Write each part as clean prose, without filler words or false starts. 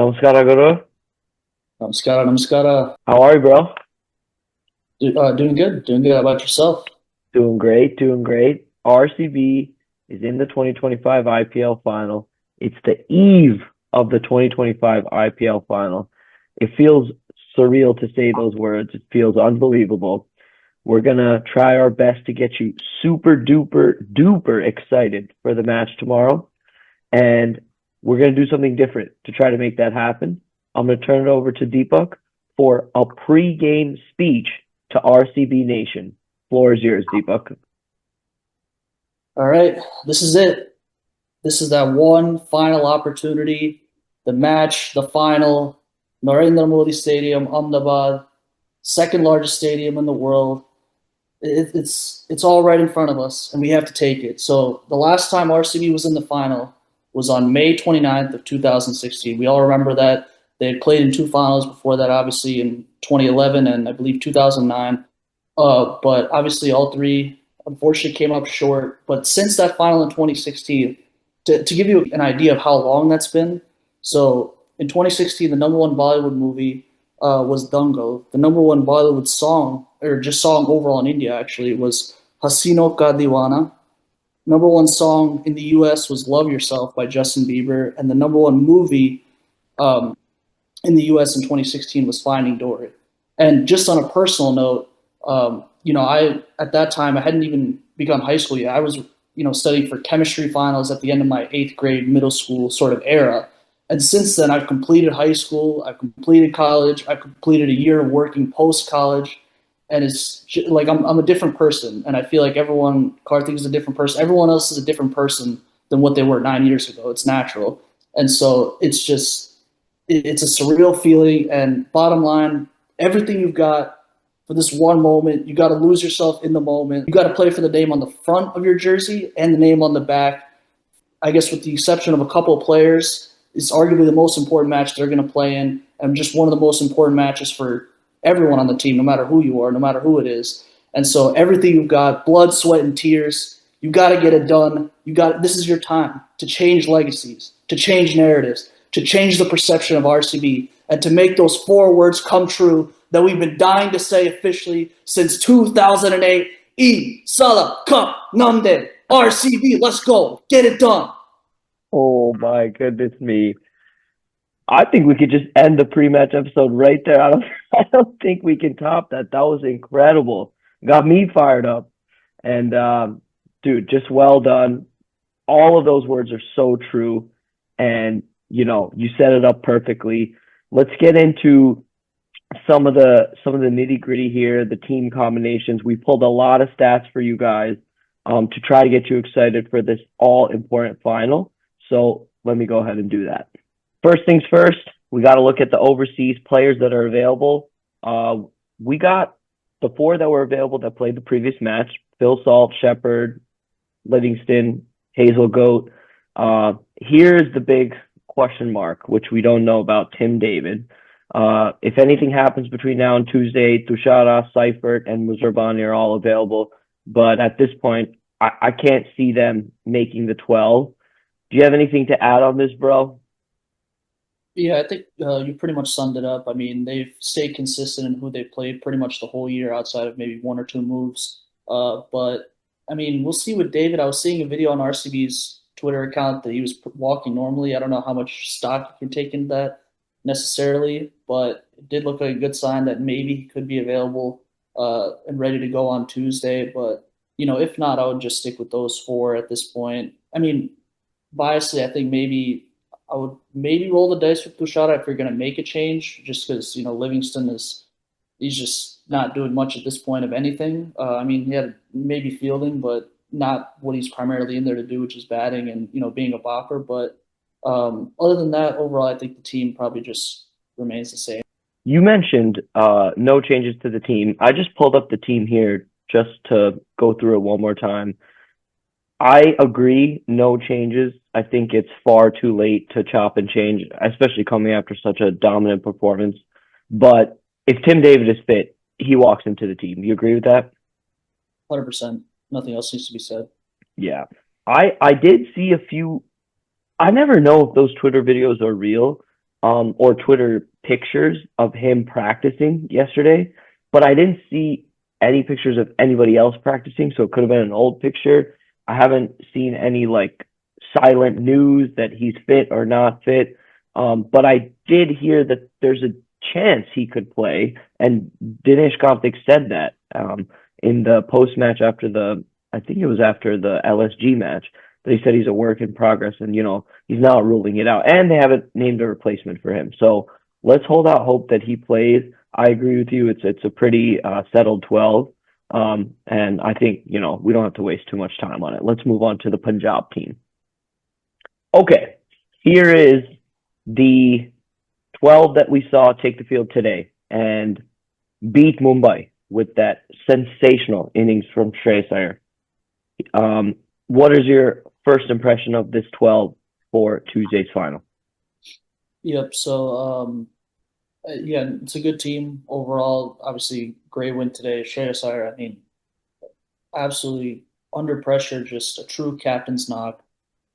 Namaskara, Guru. Namaskara, namaskara. How are you, bro? Doing good, doing good. How about yourself? Doing great, doing great. RCB is in the 2025 IPL final. It's the eve of the 2025 IPL final. It feels surreal to say those words. It feels unbelievable. We're gonna try our best to get you super duper duper excited for the match tomorrow. And we're gonna do something different to try to make that happen. I'm gonna turn it over to Deepak for a pre-game speech to RCB Nation. Floor is yours, Deepak. All right, this is it. This is that one final opportunity. The match, the final, Narendra Modi Stadium, Ahmedabad, second largest stadium in the world. It's all right in front of us, and we have to take it. So the last time RCB was in the final was on May 29th of 2016. We all remember that. They had played in two finals before that, obviously in 2011 and I believe 2009. But obviously all three unfortunately came up short. But since that final in 2016, to give you an idea of how long that's been, so in 2016, the number one Bollywood movie was Dangal. The number one Bollywood song, or just song overall in India actually, was Hasino Ka Deewana. Number one song in the US was Love Yourself by Justin Bieber. And the number one movie um, in the US in 2016 was Finding Dory. And just on a personal note, I at that time I hadn't even begun high school yet. I was studying for chemistry finals at the end of my eighth grade middle school sort of era. And since then, I've completed high school, I've completed college, I've completed a year of working post college, and like I'm a different person. And I feel like Karthik is a different person. Everyone else is a different person than what they were 9 years ago. It's natural, and so it's a surreal feeling. And bottom line, everything you've got for this one moment, you got to lose yourself in the moment. You got to play for the name on the front of your jersey and the name on the back. I guess with the exception of a couple of players, it's arguably the most important match they're going to play in, and just one of the most important matches for everyone on the team, no matter who you are, no matter who it is. And so everything you've got, blood, sweat, and tears, you got to get it done. This is your time to change legacies, to change narratives, to change the perception of RCB, and to make those four words come true that we've been dying to say officially since 2008. Salah Cup Namde RCB. Let's go. Get it done. Oh my goodness me. I think we could just end the pre-match episode right there. I don't think we can top that. That was incredible. Got me fired up. And dude, just well done. All of those words are so true. And you set it up perfectly. Let's get into some of the nitty-gritty here, the team combinations. We pulled a lot of stats for you guys to try to get you excited for this all-important final. So let me go ahead and do that. First things first, we got to look at the overseas players that are available. We got the four that were available that played the previous match: Phil Salt, Shepard, Livingston, Hazel Goat. Here's the big question mark, which we don't know about: Tim David. If anything happens between now and Tuesday, Tushara, Seifert, and Muzarbani are all available. But at this point, I can't see them making the 12. Do you have anything to add on this, bro? Yeah, I think you pretty much summed it up. I mean, they've stayed consistent in who they played pretty much the whole year outside of maybe one or two moves. But I mean, we'll see with David. I was seeing a video on RCB's Twitter account that he was walking normally. I don't know how much stock you can take into that necessarily, but it did look like a good sign that maybe he could be available and ready to go on Tuesday. But if not, I would just stick with those four at this point. I mean, biasly, I think I would maybe roll the dice with Tushara if you're going to make a change, just because Livingston he's just not doing much at this point of anything. I mean, he had maybe fielding, but not what he's primarily in there to do, which is batting and being a bopper. But other than that, overall, I think the team probably just remains the same. You mentioned no changes to the team. I just pulled up the team here just to go through it one more time. I agree, no changes. I think it's far too late to chop and change, especially coming after such a dominant performance. But if Tim David is fit, he walks into the team. You agree with that? 100%. Nothing else needs to be said. Yeah. I did see a few. I never know if those Twitter videos are real, or Twitter pictures of him practicing yesterday, but I didn't see any pictures of anybody else practicing, so it could have been an old picture. I haven't seen any like silent news that he's fit or not fit. But I did hear that there's a chance he could play, and Dinesh Karthik said that in the post match after I think it was after the LSG match, that he said he's a work in progress, and he's not ruling it out, and they haven't named a replacement for him. So let's hold out hope that he plays. I agree with you. It's a pretty settled 12. And I think, we don't have to waste too much time on it. Let's move on to the Punjab team. Okay, here is the 12 that we saw take the field today and beat Mumbai with that sensational innings from Shreyas Iyer. What is your first impression of this 12 for Tuesday's final? Yep. So, yeah, it's a good team overall. Obviously, great win today. Shreyas Iyer, I mean, absolutely under pressure, just a true captain's knock.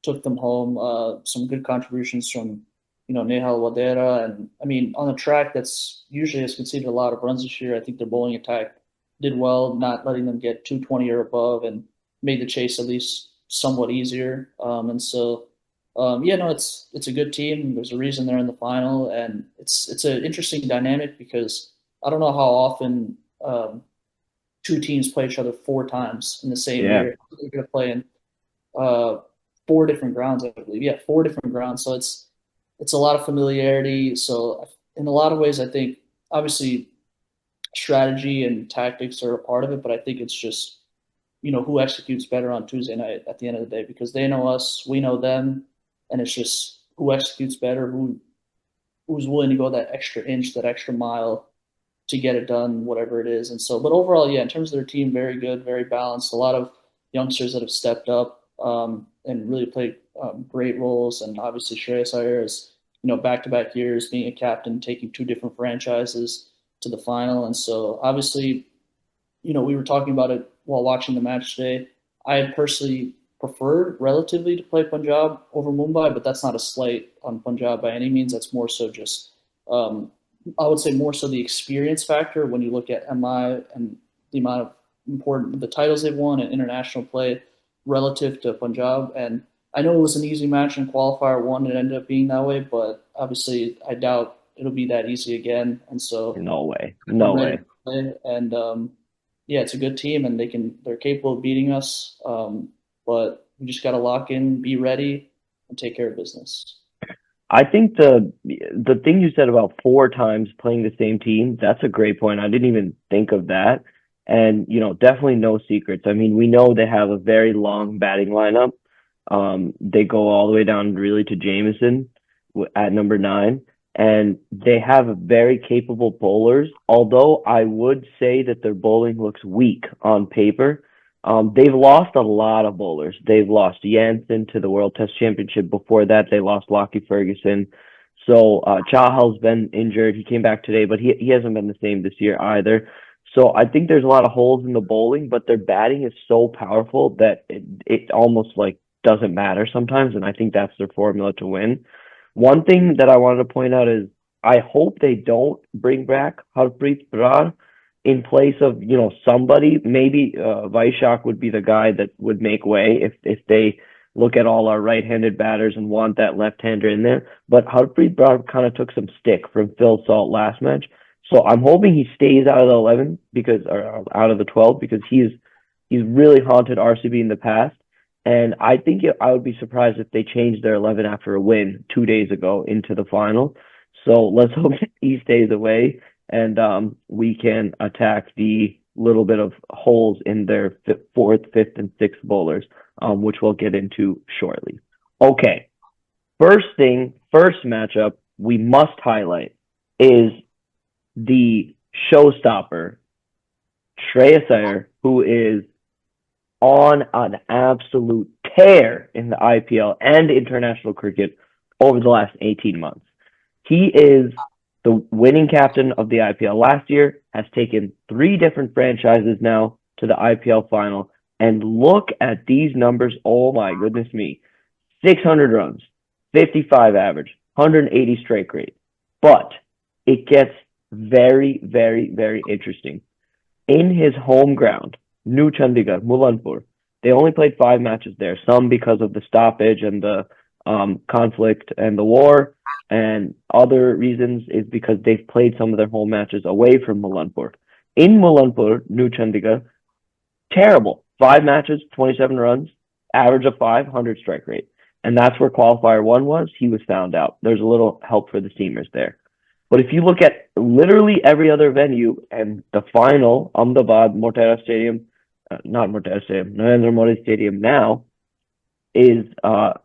Took them home. Some good contributions from, Nehal Wadera. And I mean, on a track that's usually has conceded a lot of runs this year, I think their bowling attack did well, not letting them get 220 or above and made the chase at least somewhat easier. And so, yeah, no, it's a good team. There's a reason they're in the final, and it's an interesting dynamic because I don't know how often two teams play each other four times in the same Yeah. year. They're going to play in uh, four different grounds, I believe. Yeah, four different grounds. So it's a lot of familiarity. So in a lot of ways, I think obviously strategy and tactics are a part of it, but I think it's just who executes better on Tuesday night at the end of the day because they know us, we know them, and it's just who executes better, who's willing to go that extra inch, that extra mile to get it done, whatever it is. And so, but overall, yeah, in terms of their team, very good, very balanced. A lot of youngsters that have stepped up and really played great roles. And obviously, Shreyas Iyer is, back-to-back years being a captain, taking two different franchises to the final. And so, obviously, we were talking about it while watching the match today. I had personally preferred relatively to play Punjab over Mumbai, but that's not a slight on Punjab by any means. That's more so just um, I would say more so the experience factor when you look at MI and the amount of important the titles they've won and international play relative to Punjab. And I know it was an easy match in qualifier one. It ended up being that way, but obviously I doubt it'll be that easy again. And so No way. I'm No ready way. to play. And yeah, it's a good team, and they're capable of beating us. But we just got to lock in, be ready, and take care of business. I think the thing you said about four times playing the same team, that's a great point. I didn't even think of that. And, definitely no secrets. I mean, we know they have a very long batting lineup. They go all the way down really to Jameson at number 9, and they have very capable bowlers. Although I would say that their bowling looks weak on paper. They've lost a lot of bowlers. They've lost Jansen to the World Test Championship. Before that, they lost Lockie Ferguson. So Chahal's been injured. He came back today, but he hasn't been the same this year either. So I think there's a lot of holes in the bowling, but their batting is so powerful that it almost like doesn't matter sometimes, and I think that's their formula to win. One thing that I wanted to point out is I hope they don't bring back Harpreet Brar in place of somebody. Maybe Vaishak would be the guy that would make way if they look at all our right-handed batters and want that left-hander in there. But Harpreet Brar kind of took some stick from Phil Salt last match, so I'm hoping he stays out of the 11 or out of the 12 because he's really haunted RCB in the past. And I think I would be surprised if they changed their 11 after a win 2 days ago into the final. So let's hope he stays away, and we can attack the little bit of holes in their fourth, fifth, and sixth bowlers, which we'll get into shortly. Okay, first matchup we must highlight is the showstopper, Shreyas Iyer, who is on an absolute tear in the IPL and international cricket over the last 18 months. He is the winning captain of the IPL last year, has taken 3 different franchises now to the IPL final, and look at these numbers. Oh my goodness me. 600 runs, 55 average, 180 strike rate. But it gets very, very, very interesting. In his home ground, New Chandigarh, Mulanpur, they only played 5 matches there, some because of the stoppage and the conflict and the war, and other reasons is because they've played some of their home matches away from Mulanpur. In Mulanpur, New Chandigarh, terrible. 5 matches, 27 runs, average of 500 strike rate. And that's where qualifier one was. He was found out. There's a little help for the Steamers there. But if you look at literally every other venue and the final, Ahmedabad, Motera Stadium, not Motera Stadium, Narendra Modi Stadium now, is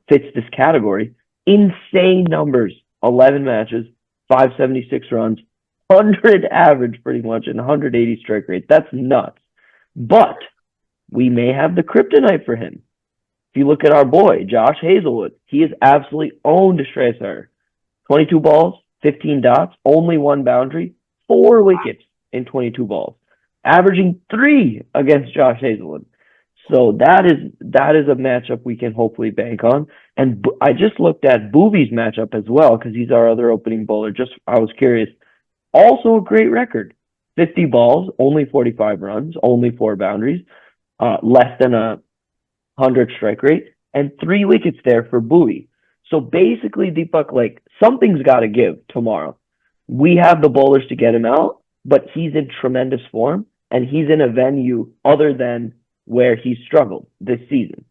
fits this category. Insane numbers. 11 matches, 576 runs, 100 average pretty much, and 180 strike rate. That's nuts. But we may have the kryptonite for him. If you look at our boy, Josh Hazelwood, he has absolutely owned Shreyas Iyer. 22 balls, 15 dots, only 1 boundary, 4 wickets in 22 balls, averaging 3 against Josh Hazelwood. So that is a matchup we can hopefully bank on. And I just looked at Boovy's matchup as well because he's our other opening bowler. I was curious. Also a great record. 50 balls, only 45 runs, only 4 boundaries, less than 100 strike rate, and 3 wickets there for Bowie. So basically, Deepak, like, something's got to give tomorrow. We have the bowlers to get him out, but he's in tremendous form, and he's in a venue other than where he's struggled this season.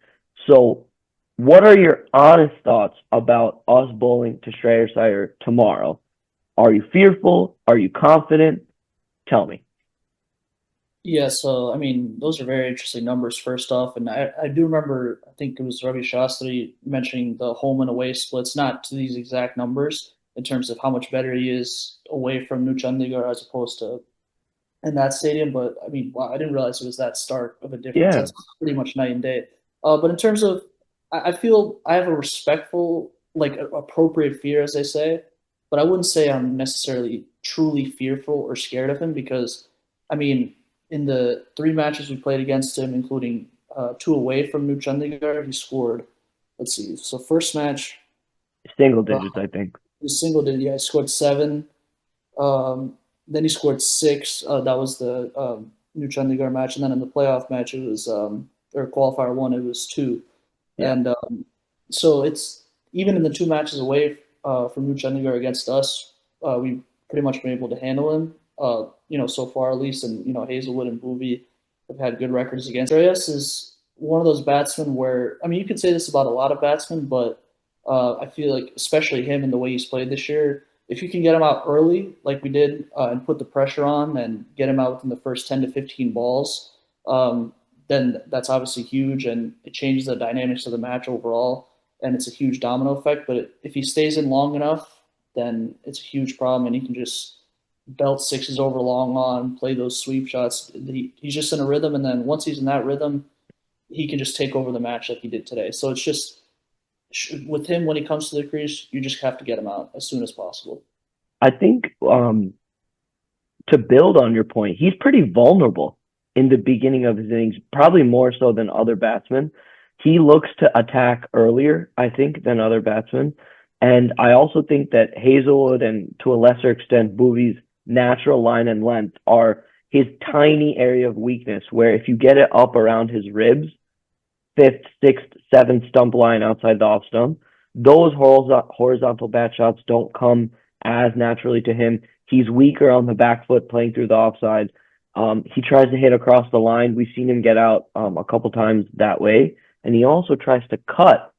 So what are your honest thoughts about us bowling to Shreyas Iyer tomorrow? Are you fearful? Are you confident? Tell me. Yeah, so I mean, those are very interesting numbers first off, and I do remember, I think it was Ravi Shastri mentioning the home and away splits, not to these exact numbers in terms of how much better he is away from New Chandigarh as opposed to in that stadium. But I mean, wow, I didn't realize it was that stark of a difference. Yeah. That's pretty much night and day. But in terms of, I feel I have a respectful, like appropriate fear, as they say, but I wouldn't say I'm necessarily truly fearful or scared of him because, I mean, in the 3 matches we played against him, including 2 away from New Chandigarh, he scored. Let's see. So first match, Single uh, digits, I think. he single digit. Yeah, he scored 7. Um, then he scored 6. That was the New Chandigarh match, and then in the playoff match, it was or qualifier one, it was 2. Yeah. And so it's even in the 2 matches away from New Chandigarh against us, we pretty much been able to handle him. So far at least, and Hazelwood and Boovy have had good records against. Shreyas is one of those batsmen where, I mean, you could say this about a lot of batsmen, but I feel like especially him and the way he's played this year, if you can get him out early like we did and put the pressure on and get him out within the first 10 to 15 balls, then that's obviously huge and it changes the dynamics of the match overall and it's a huge domino effect. But if he stays in long enough, then it's a huge problem and he can just belt sixes over long on, play those sweep shots. He's just in a rhythm, and then once he's in that rhythm, he can just take over the match like he did today. So it's just with him when he comes to the crease, you just have to get him out as soon as possible. I think to build on your point, he's pretty vulnerable in the beginning of his innings, probably more so than other batsmen. He looks to attack earlier, I think, than other batsmen. And I also think that Hazelwood and to a lesser extent Boovy's natural line and length are his tiny area of weakness, where if you get it up around his ribs, fifth, sixth, seventh stump line outside the off stump, those horizontal bat shots don't come as naturally to him. He's weaker on the back foot playing through the offside. He tries to hit across the line. We've seen him get out a couple times that way. And he also tries to cut.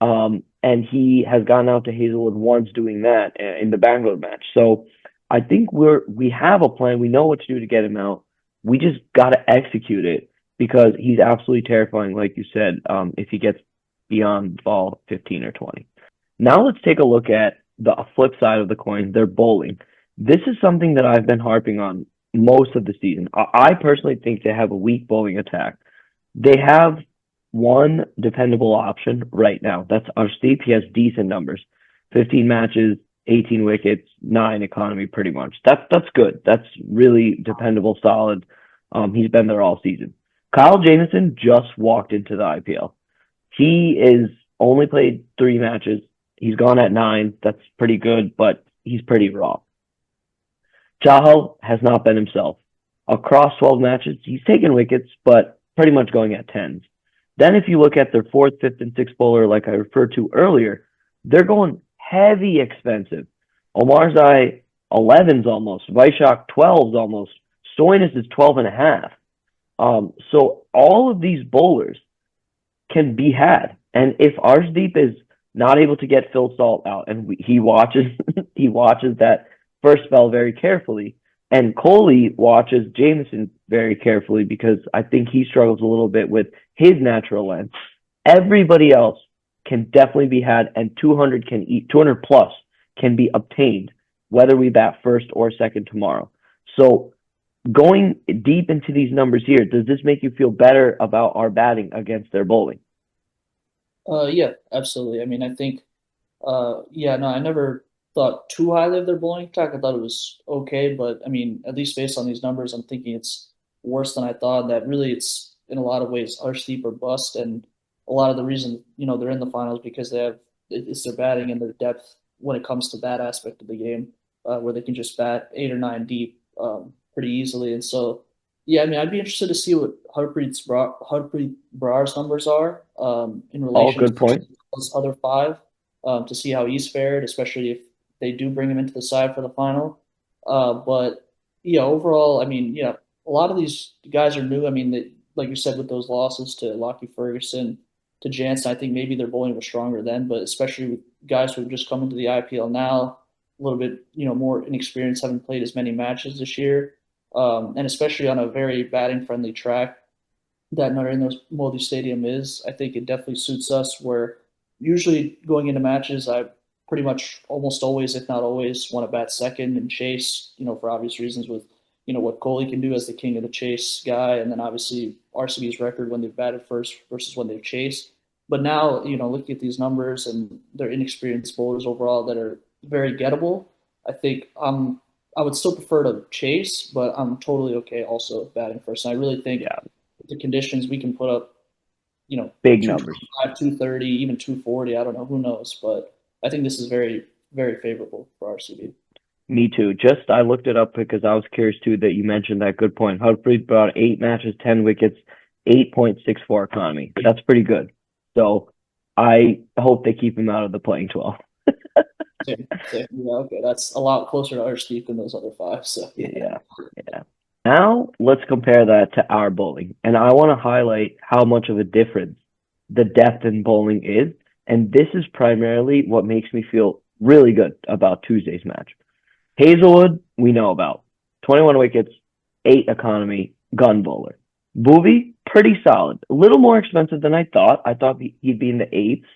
And he has gone out to Hazelwood once doing that in the Bangalore match. So I think we have a plan. We know what to do to get him out. We just got to execute it because he's absolutely terrifying, like you said, if he gets beyond ball 15 or 20. Now let's take a look at the flip side of the coin, their bowling. This is something that I've been harping on most of the season. I personally think they have a weak bowling attack. They have one dependable option right now. That's Arshdeep. He has decent numbers. 15 matches, 18 wickets, 9 economy pretty much. That's good. That's really dependable, solid. He's been there all season. Kyle Jamieson just walked into the IPL. He is only played 3 matches. He's gone at 9. That's pretty good, but he's pretty raw. Chahal has not been himself. Across 12 matches, he's taken wickets, but pretty much going at 10s. Then if you look at their fourth, fifth, and sixth bowler, like I referred to earlier, they're going heavy expensive. Omarzai 11s almost, Vaishak 12s almost, Stoinis is 12 and a half. So all of these bowlers can be had. And if Arshdeep is not able to get Phil Salt out, and he watches he watches that first spell very carefully, and Kohli watches Jameson very carefully because I think he struggles a little bit with his natural length. Everybody else can definitely be had, and 200 plus can be obtained, whether we bat first or second tomorrow. So going deep into these numbers here, does this make you feel better about our batting against their bowling? Yeah, absolutely. I mean, I think, yeah, no, I never thought too highly of their bowling attack. I thought it was okay, but I mean, at least based on these numbers, I'm thinking it's worse than I thought. That really, it's in a lot of ways Arshdeep or bust, and a lot of the reason they're in the finals because it's their batting and their depth when it comes to that aspect of the game, where they can just bat 8 or 9 deep pretty easily, and so. Yeah, I mean, I'd be interested to see what Harpreet Brar's numbers are in All relation to good point. those other five, to see how he's fared, especially if they do bring him into the side for the final. But yeah, overall, I mean, yeah, a lot of these guys are new. I mean, like you said, with those losses to Lockie Ferguson, to Jansen, I think maybe their bowling was stronger then, but especially with guys who have just come into the IPL now, a little bit, more inexperienced, haven't played as many matches this year, and especially on a very batting friendly track that Narendra Modi Stadium is. I think it definitely suits us. Where usually going into matches, I pretty much almost always, if not always, want to bat second and chase. For obvious reasons with what Kohli can do as the king of the chase guy, and then obviously RCB's record when they've batted first versus when they've chased. But now, looking at these numbers and their inexperienced bowlers overall that are very gettable, I think I would still prefer to chase, but I'm totally okay also batting first. And I really think Yeah, the conditions we can put up, big numbers. 225, 230, even 240. I don't know, who knows, but I think this is very, very favorable for RCB. Me too. Just I looked it up because I was curious too that you mentioned that good point. Harpreet brought 8 matches, 10 wickets, 8.64 economy. That's pretty good. So I hope they keep him out of the playing 12. Same, same. Yeah, okay, that's a lot closer to our Steve than those other five. So yeah, Yeah, yeah. Now let's compare that to our bowling. And I want to highlight how much of a difference the depth in bowling is. And this is primarily what makes me feel really good about Tuesday's match. Hazelwood, we know about. 21 wickets, 8 economy, gun bowler. Booby, pretty solid. A little more expensive than I thought. I thought he'd be in the eights,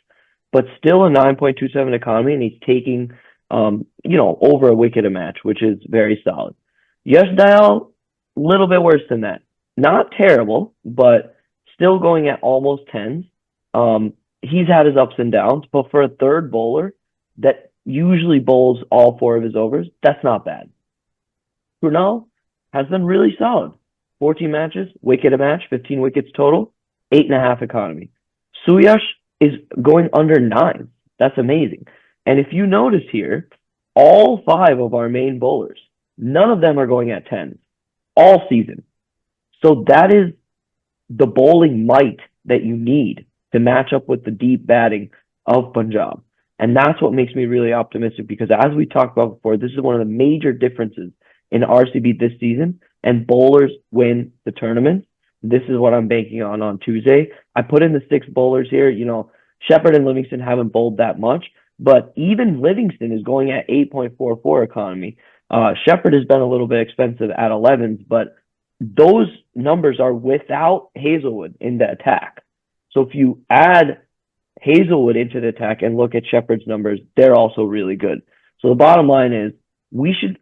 but still a 9.27 economy, and he's taking, over a wicket a match, which is very solid. Yash Dayal, a little bit worse than that. Not terrible, but still going at almost 10s. He's had his ups and downs, but for a third bowler that usually bowls all 4 of his overs, that's not bad. Brunel has been really solid. 14 matches, wicket a match, 15 wickets total, 8.5 economy. Suyash is going under 9. That's amazing. And if you notice here, all 5 of our main bowlers, none of them are going at 10s all season. So that is the bowling might that you need to match up with the deep batting of Punjab. And that's what makes me really optimistic because as we talked about before, this is one of the major differences in RCB this season, and bowlers win the tournament. This is what I'm banking on Tuesday. I put in the 6 bowlers here. Shepherd and Livingston haven't bowled that much, but even Livingston is going at 8.44 economy. Shepherd has been a little bit expensive at 11s, but those numbers are without Hazelwood in the attack. So if you add Hazelwood into the attack and look at Shepherd's numbers, they're also really good. So the bottom line is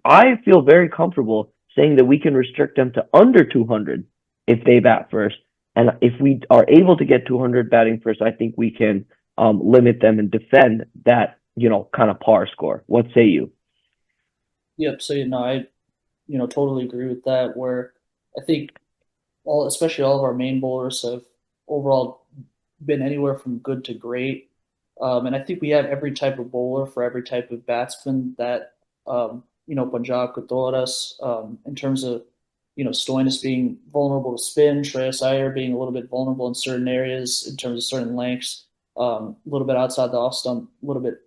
I feel very comfortable saying that we can restrict them to under 200 if they bat first. And if we are able to get 200 batting first, I think we can limit them and defend that, kind of par score. What say you? yep. So I totally agree with that. Where I think especially all of our main bowlers have overall been anywhere from good to great. And I think we have every type of bowler for every type of batsman that Punjab could throw at us. In terms of Stoinis being vulnerable to spin, Shreyas Iyer being a little bit vulnerable in certain areas in terms of certain lengths, a little bit outside the off stump, a little bit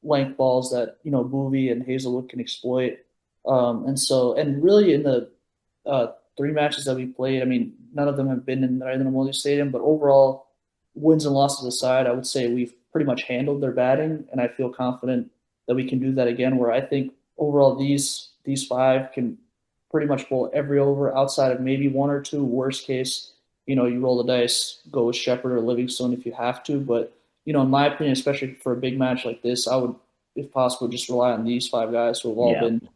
length balls that Boovie and Hazelwood can exploit. And really in the three matches that we played, I mean, none of them have been in Narendra Modi Stadium, but overall, wins and losses aside, I would say we've pretty much handled their batting, and I feel confident that we can do that again. Where I think overall these five can pretty much bowl every over outside of maybe one or two. Worst case, you roll the dice, go with Shepard or Livingstone if you have to. But in my opinion, especially for a big match like this, I would, if possible, just rely on these five guys who have all Yeah. been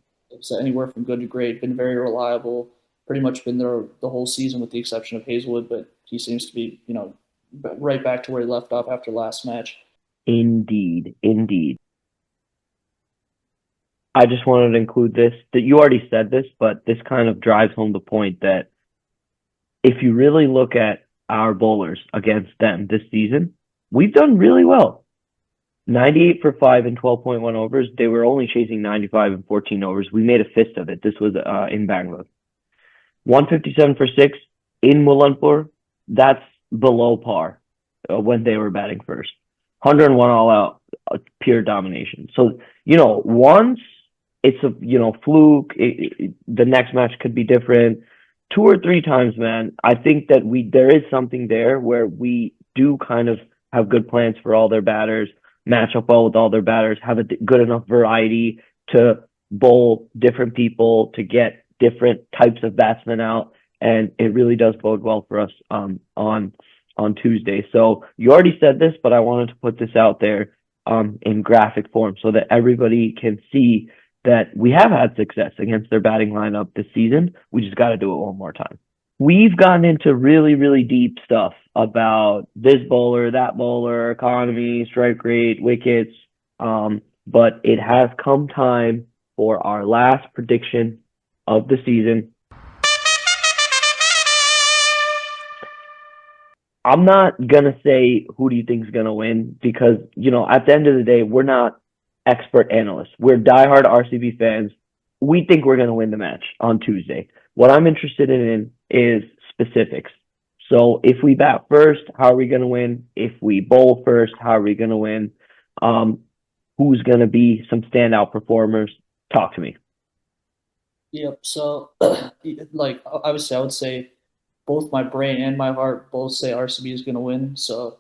anywhere from good to great, been very reliable, pretty much been there the whole season with the exception of Hazelwood, but he seems to be, right back to where he left off after last match. Indeed. Indeed. I just wanted to include this that you already said this, but this kind of drives home the point that if you really look at our bowlers against them this season, we've done really well. 98 for 5 and 12.1 overs. They were only chasing 95 and 14 overs. We made a fist of it. This was in Bangalore. 157 for 6 in Mulanpur. That's below par when they were batting first. 101 all out, pure domination. So, once it's a, fluke, the next match could be different. 2 or 3 times, man, I think that there is something there where we do kind of have good plans for all their batters, match up well with all their batters, have a good enough variety to bowl different people, to get different types of batsmen out, and it really does bode well for us on Tuesday. So you already said this, but I wanted to put this out there in graphic form so that everybody can see that we have had success against their batting lineup this season. We just got to do it one more time. We've gotten into really, really deep stuff about this bowler, that bowler, economy, strike rate, wickets. But it has come time for our last prediction of the season. I'm not gonna say who do you think is gonna win because at the end of the day we're not expert analysts. We're diehard RCB fans. We think we're gonna win the match on Tuesday. What I'm interested in is specifics. So if we bat first, how are we gonna win? If we bowl first, how are we gonna win? Who's gonna be some standout performers? Talk to me. Yep. So, like, obviously, I would say both my brain and my heart both say RCB is going to win. So,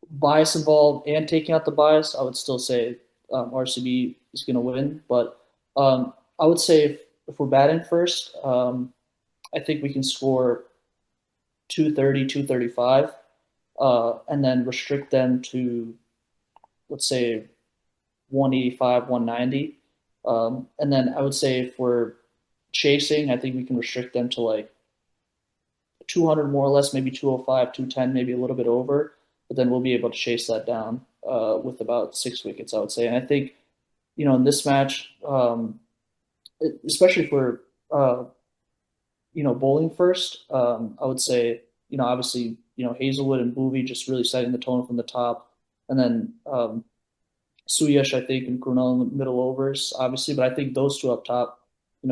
bias involved and taking out the bias, I would still say RCB is going to win. But I would say if we're batting first, I think we can score 230, 235, and then restrict them to, let's say, 185, 190. And then I would say if we're chasing, I think we can restrict them to like 200 more or less, maybe 205, 210, maybe a little bit over. But then we'll be able to chase that down with about 6 wickets, I would say. And I think, in this match, especially if we're, bowling first, I would say, obviously, Hazelwood and Boovie just really setting the tone from the top. And then Suyash, I think, and Grunel in the middle overs, obviously. But I think those two up top,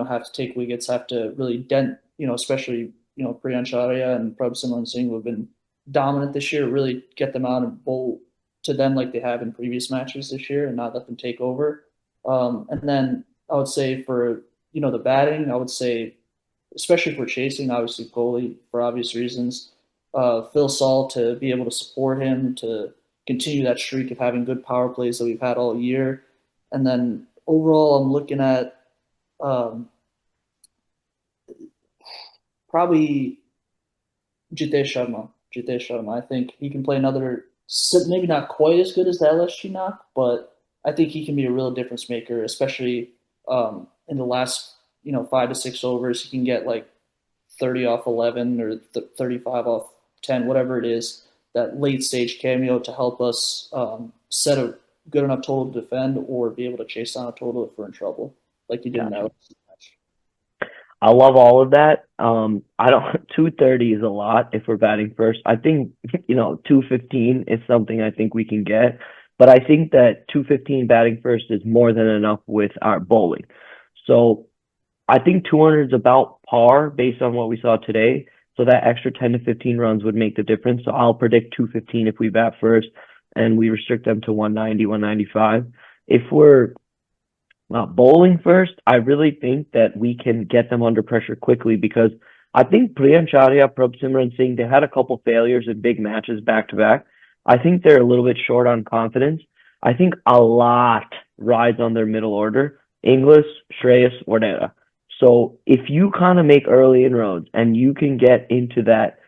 have to take wickets, have to really dent, especially, Priyansh Arya and Prabh Simran Singh, who have been dominant this year, really get them out and bowl to them like they have in previous matches this year and not let them take over. And then I would say for, the batting, I would say, especially if we're chasing, obviously, goalie for obvious reasons. Phil Saul to be able to support him, to continue that streak of having good power plays that we've had all year. And then overall, I'm looking at probably Jitesh Sharma. Jitesh Sharma. I think he can play another, maybe not quite as good as the LSG knock, but I think he can be a real difference maker, especially in the last 5 to 6 overs. He can get like 30 off 11 or 35 off 10, whatever it is. That late stage cameo to help us set a good enough total to defend or be able to chase down a total if we're in trouble, like you did in that match. I love all of that. I don't 230 is a lot if we're batting first. I think 215 is something I think we can get. but I think that 215 batting first is more than enough with our bowling. So I think 200 is about par based on what we saw today. So that extra 10 to 15 runs would make the difference. So I'll predict 215 if we bat first and we restrict them to 190, 195. If we're bowling first, I really think that we can get them under pressure quickly because I think Priyancharya, Prabhsimran Singh, they had a couple failures in big matches back to back. I think they're a little bit short on confidence. I think a lot rides on their middle order, Inglis, Shreyas, Warnera. So if you kind of make early inroads and you can get into that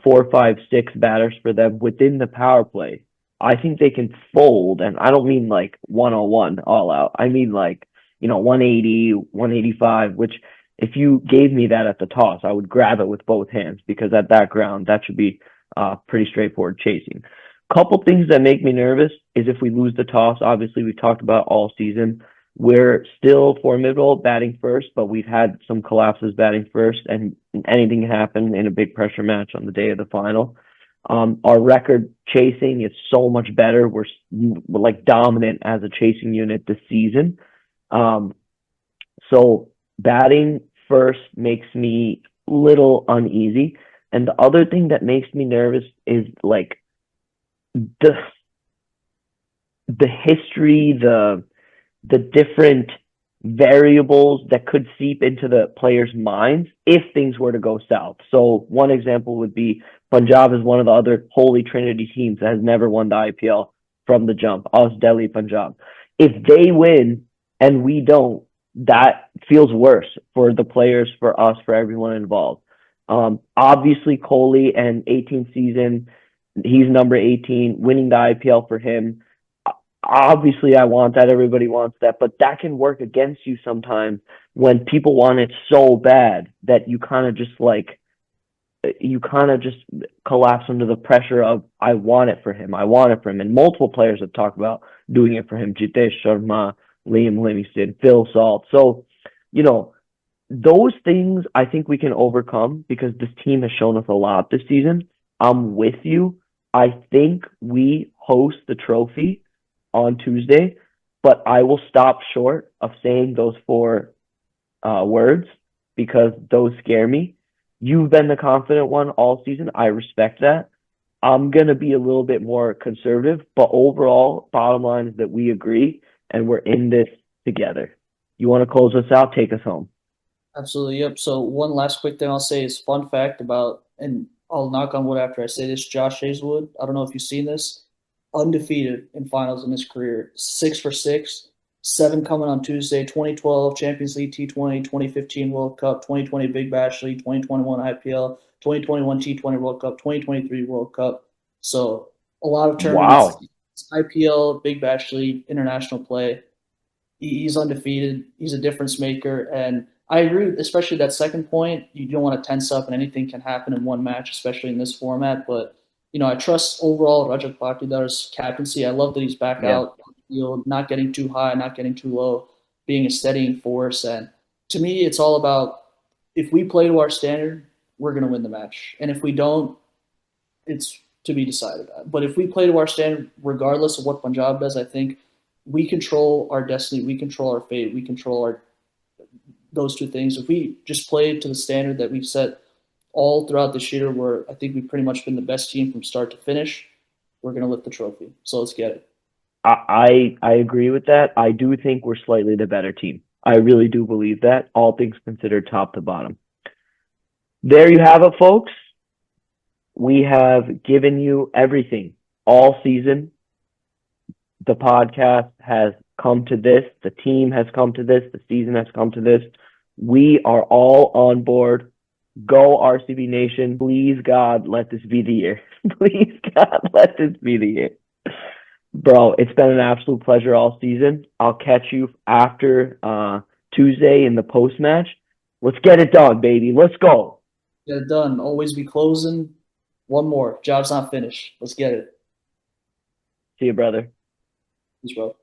4, 5, 6 batters for them within the power play, I think they can fold. And I don't mean like 101 all out. I mean like, 180, 185, which if you gave me that at the toss, I would grab it with both hands because at that ground, that should be pretty straightforward chasing. Couple things that make me nervous is if we lose the toss. Obviously, we talked about all season. We're still formidable batting first, but we've had some collapses batting first, and anything can happen in a big pressure match on the day of the final. Our record chasing is so much better. We're like dominant as a chasing unit this season. So batting first makes me a little uneasy. And the other thing that makes me nervous is like the history, the different variables that could seep into the players' minds if things were to go south. So one example would be Punjab is one of the other holy trinity teams that has never won the IPL from the jump, us, Delhi, Punjab. If they win and we don't, that feels worse for the players, for us, for everyone involved. Obviously, Kohli and 18th season, he's number 18, winning the IPL for him. Obviously, I want that. Everybody wants that. But that can work against you sometimes when people want it so bad that you kind of just collapse under the pressure of, I want it for him. I want it for him. And multiple players have talked about doing it for him. Jitesh Sharma, Liam Livingston, Phil Salt. So, those things I think we can overcome because this team has shown us a lot this season. I'm with you. I think we host the trophy on Tuesday, but I will stop short of saying those 4 words because those scare me. You've been the confident one all season. I respect that. I'm going to be a little bit more conservative, but overall, bottom line is that we agree and we're in this together. You want to close us out? Take us home. Absolutely, yep. So one last quick thing I'll say is fun fact about, and I'll knock on wood after I say this, Josh Hazelwood, I don't know if you've seen this, undefeated in finals in his career, 6 for 6, 7 coming on Tuesday, 2012 Champions League T20, 2015 World Cup, 2020 Big Bash League, 2021 IPL, 2021 T20 World Cup, 2023 World Cup. So a lot of tournaments, Wow. IPL, Big Bash League, international play. He's undefeated. He's a difference maker. And I agree, especially that second point. You don't want to tense up, and anything can happen in one match, especially in this format. But, I trust overall Rajat Patidar's captaincy. I love that he's back out, not getting too high, not getting too low, being a steadying force. And to me, it's all about if we play to our standard, we're going to win the match. And if we don't, it's to be decided. But if we play to our standard, regardless of what Punjab does, I think we control our destiny, we control our fate, we control those 2 things. If we just play to the standard that we've set all throughout this year, where I think we've pretty much been the best team from start to finish, we're going to lift the trophy. So let's get it. I agree with that. I do think we're slightly the better team. I really do believe that, all things considered, top to bottom. There you have it, folks. We have given you everything all season. The podcast has come to this. The team has come to this. The season has come to this. We are all on board. Go RCB Nation. Please, God, let this be the year. Please, God, let this be the year. Bro, it's been an absolute pleasure all season. I'll catch you after Tuesday in the post-match. Let's get it done, baby. Let's go. Get it done. Always be closing. One more. Job's not finished. Let's get it. See you, brother. Peace, bro.